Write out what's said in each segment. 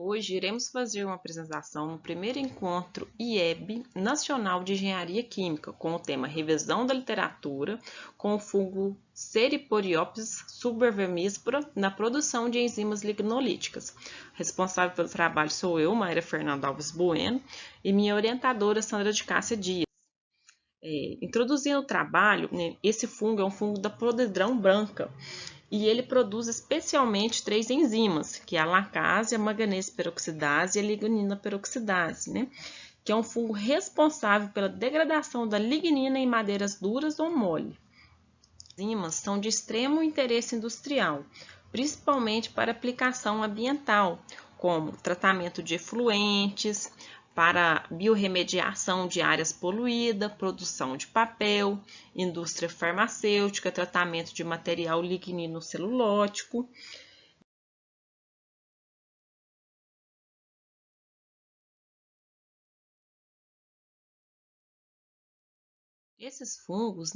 Hoje iremos fazer uma apresentação no primeiro encontro IEB Nacional de Engenharia Química, com o tema Revisão da Literatura com o fungo Seriporiopsis subervermíspera na produção de enzimas lignolíticas. Responsável pelo trabalho sou eu, Mayra Fernanda Alves Bueno, e minha orientadora Sandra de Cássia Dias. Introduzindo o trabalho, esse fungo é um fungo da podridrão branca, e ele produz especialmente 3 enzimas, que é a lacase, a manganese peroxidase e a lignina peroxidase, que é um fungo responsável pela degradação da lignina em madeiras duras ou mole. As enzimas são de extremo interesse industrial, principalmente para aplicação ambiental, como tratamento de efluentes, para biorremediação de áreas poluídas, produção de papel, indústria farmacêutica, tratamento de material ligninocelulótico. Esses fungos,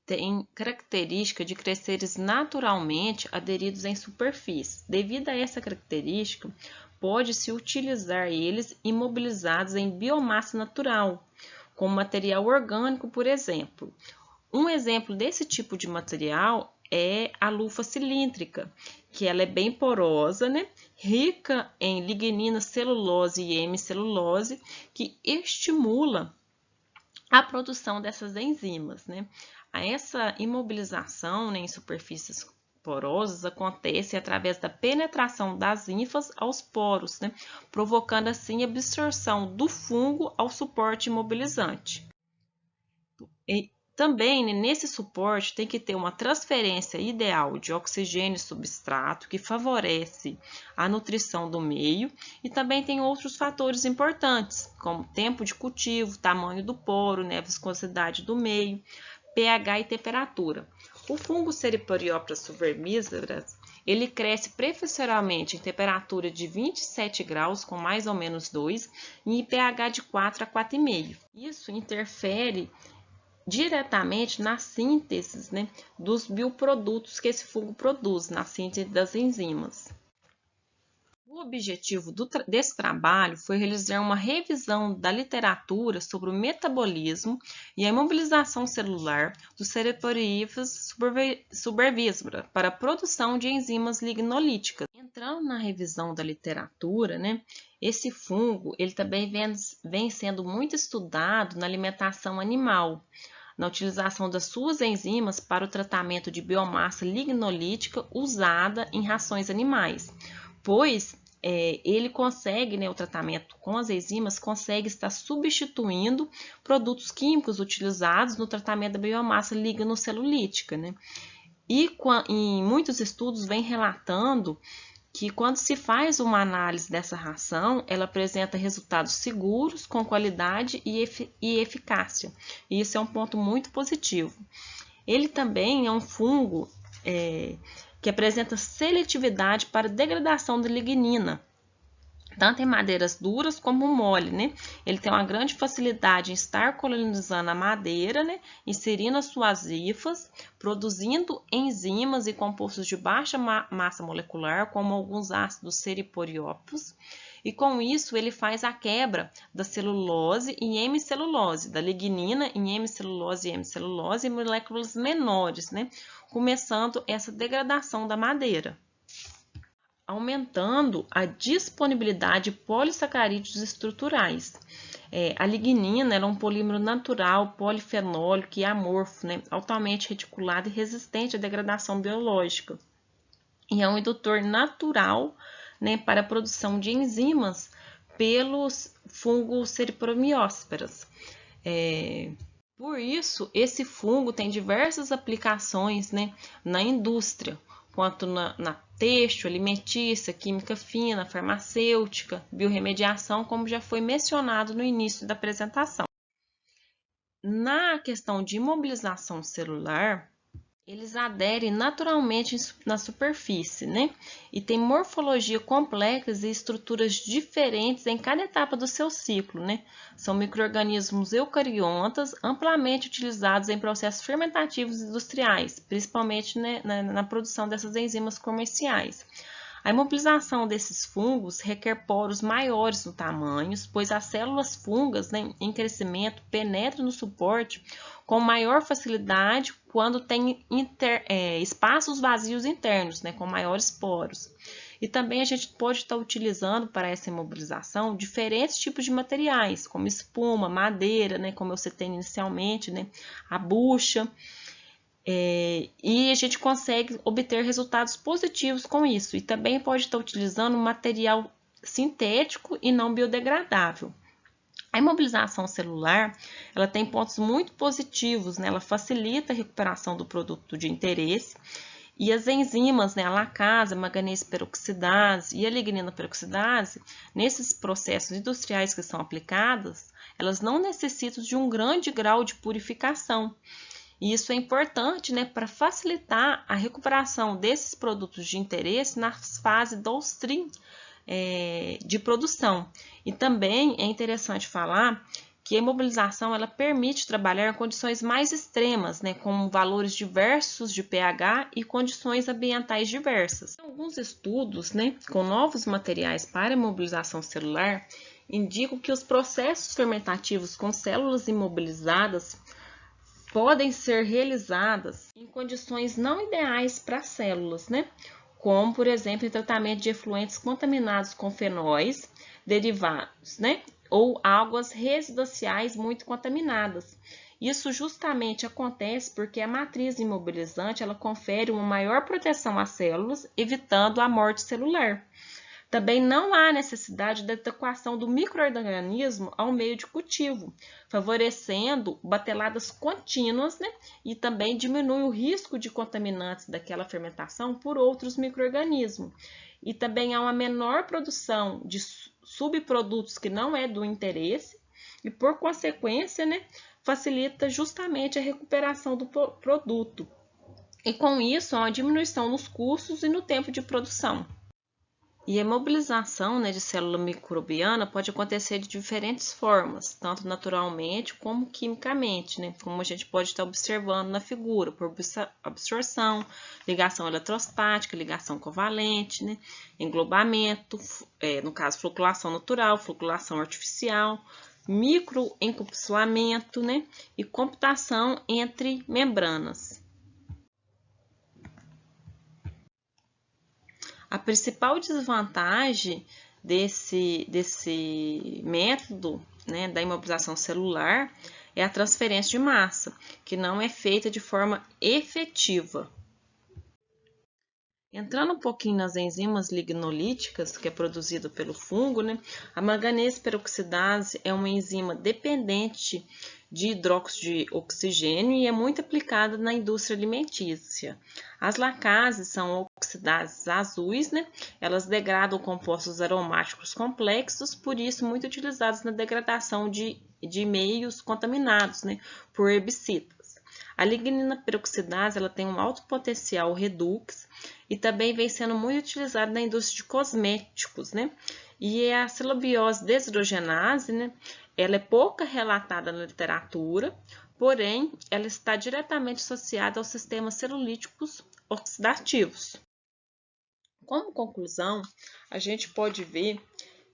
têm característica de crescerem naturalmente aderidos em superfície. Devido a essa característica, pode-se utilizar eles imobilizados em biomassa natural, como material orgânico, por exemplo. Um exemplo desse tipo de material é a lufa cilíndrica, que ela é bem porosa, rica em lignina, celulose e hemicelulose, que estimula a produção dessas enzimas. Essa imobilização em superfícies porosas acontece através da penetração das ínfas aos poros, provocando assim a absorção do fungo ao suporte imobilizante. E também, nesse suporte, tem que ter uma transferência ideal de oxigênio e substrato, que favorece a nutrição do meio, e também tem outros fatores importantes, como tempo de cultivo, tamanho do poro, viscosidade do meio, pH e temperatura. O fungo Seriporiopsis subermíspera, ele cresce preferencialmente em temperatura de 27 graus, com mais ou menos 2, e em pH de 4 a 4,5. Isso interfere diretamente na síntese dos bioprodutos que esse fungo produz, na síntese das enzimas. O objetivo desse trabalho foi realizar uma revisão da literatura sobre o metabolismo e a imobilização celular do Seriporiopsis subermíspera para a produção de enzimas lignolíticas. Entrando na revisão da literatura, esse fungo ele também vem sendo muito estudado na alimentação animal, na utilização das suas enzimas para o tratamento de biomassa lignolítica usada em rações animais, pois ele consegue, o tratamento com as enzimas consegue estar substituindo produtos químicos utilizados no tratamento da biomassa lignocelulítica, E em muitos estudos vem relatando que quando se faz uma análise dessa ração, ela apresenta resultados seguros, com qualidade e eficácia. E isso é um ponto muito positivo. Ele também é um fungo que apresenta seletividade para degradação da lignina, tanto em madeiras duras como mole, Ele tem uma grande facilidade em estar colonizando a madeira, inserindo as suas hifas, produzindo enzimas e compostos de baixa massa molecular, como alguns ácidos seriporiópicos, e com isso ele faz a quebra da celulose em hemicelulose, da lignina em hemicelulose e moléculas menores, começando essa degradação da madeira, aumentando a disponibilidade de polissacarídeos estruturais. A lignina é um polímero natural, polifenólico e amorfo, altamente reticulado e resistente à degradação biológica. E é um indutor natural, para a produção de enzimas pelos fungos Seriporiopsis. Por isso, esse fungo tem diversas aplicações, na indústria, quanto na têxtil, alimentícia, química fina, farmacêutica, biorremediação, como já foi mencionado no início da apresentação. Na questão de imobilização celular, eles aderem naturalmente na superfície, E tem morfologia complexa e estruturas diferentes em cada etapa do seu ciclo, São micro-organismos eucariontas amplamente utilizados em processos fermentativos industriais, principalmente na produção dessas enzimas comerciais. A imobilização desses fungos requer poros maiores no tamanho, pois as células fungas, né, em crescimento penetram no suporte com maior facilidade quando tem espaços vazios internos, né, com maiores poros. E também a gente pode estar utilizando para essa imobilização diferentes tipos de materiais, como espuma, madeira, né, como eu citei inicialmente, né, a bucha. E a gente consegue obter resultados positivos com isso. E também pode estar utilizando material sintético e não biodegradável. A imobilização celular, ela tem pontos muito positivos, né? Ela facilita a recuperação do produto de interesse. E as enzimas, né, a lacase, a manganese peroxidase e a lignina peroxidase, nesses processos industriais que são aplicados, elas não necessitam de um grande grau de purificação. E isso é importante, né, para facilitar a recuperação desses produtos de interesse na fase downstream de produção. E também é interessante falar que a imobilização ela permite trabalhar em condições mais extremas, né, com valores diversos de pH e condições ambientais diversas. Alguns estudos, né, com novos materiais para imobilização celular indicam que os processos fermentativos com células imobilizadas podem ser realizadas em condições não ideais para as células, né? Como, por exemplo, em tratamento de efluentes contaminados com fenóis derivados, né? Ou águas residuais muito contaminadas. Isso justamente acontece porque a matriz imobilizante ela confere uma maior proteção às células, evitando a morte celular. Também não há necessidade de adequação do micro-organismo ao meio de cultivo, favorecendo bateladas contínuas, né? E também diminui o risco de contaminantes daquela fermentação por outros micro-organismos. E também há uma menor produção de subprodutos que não é do interesse e, por consequência, né, facilita justamente a recuperação do produto. E com isso, há uma diminuição nos custos e no tempo de produção. E a mobilização, né, de célula microbiana pode acontecer de diferentes formas, tanto naturalmente como quimicamente, né, como a gente pode estar observando na figura, por absorção, ligação eletrostática, ligação covalente, né, englobamento, no caso, flocculação natural, flocculação artificial, microencapsulamento, né, e computação entre membranas. A principal desvantagem desse método, né, da imobilização celular é a transferência de massa, que não é feita de forma efetiva. Entrando um pouquinho nas enzimas lignolíticas, que é produzida pelo fungo, né, a manganese peroxidase é uma enzima dependente de hidróxido de oxigênio e é muito aplicada na indústria alimentícia. As lacases são oxidases azuis, né? Elas degradam compostos aromáticos complexos, por isso muito utilizados na degradação de meios contaminados, né, por herbicidas. A lignina peroxidase ela tem um alto potencial redox e também vem sendo muito utilizada na indústria de cosméticos, né? E a celubiose deshidrogenase, né? Ela é pouco relatada na literatura, porém, ela está diretamente associada aos sistemas celulíticos oxidativos. Como conclusão, a gente pode ver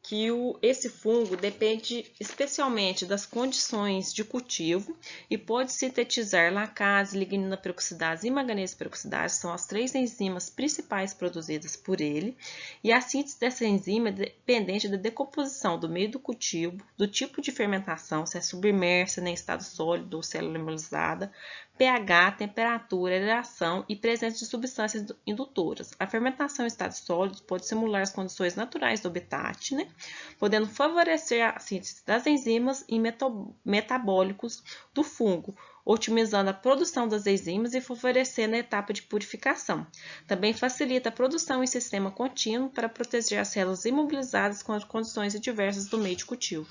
que esse fungo depende especialmente das condições de cultivo e pode sintetizar lacase, lignina peroxidase e manganese peroxidase, são as três enzimas principais produzidas por ele, e a síntese dessa enzima é dependente da decomposição do meio do cultivo, do tipo de fermentação, se é submersa, em estado sólido ou célula imobilizada, pH, temperatura, aeração e presença de substâncias indutoras. A fermentação em estado sólido pode simular as condições naturais do habitat, né? Podendo favorecer a síntese das enzimas e metabólicos do fungo, otimizando a produção das enzimas e favorecendo a etapa de purificação. Também facilita a produção em sistema contínuo para proteger as células imobilizadas contra condições adversas do meio de cultivo.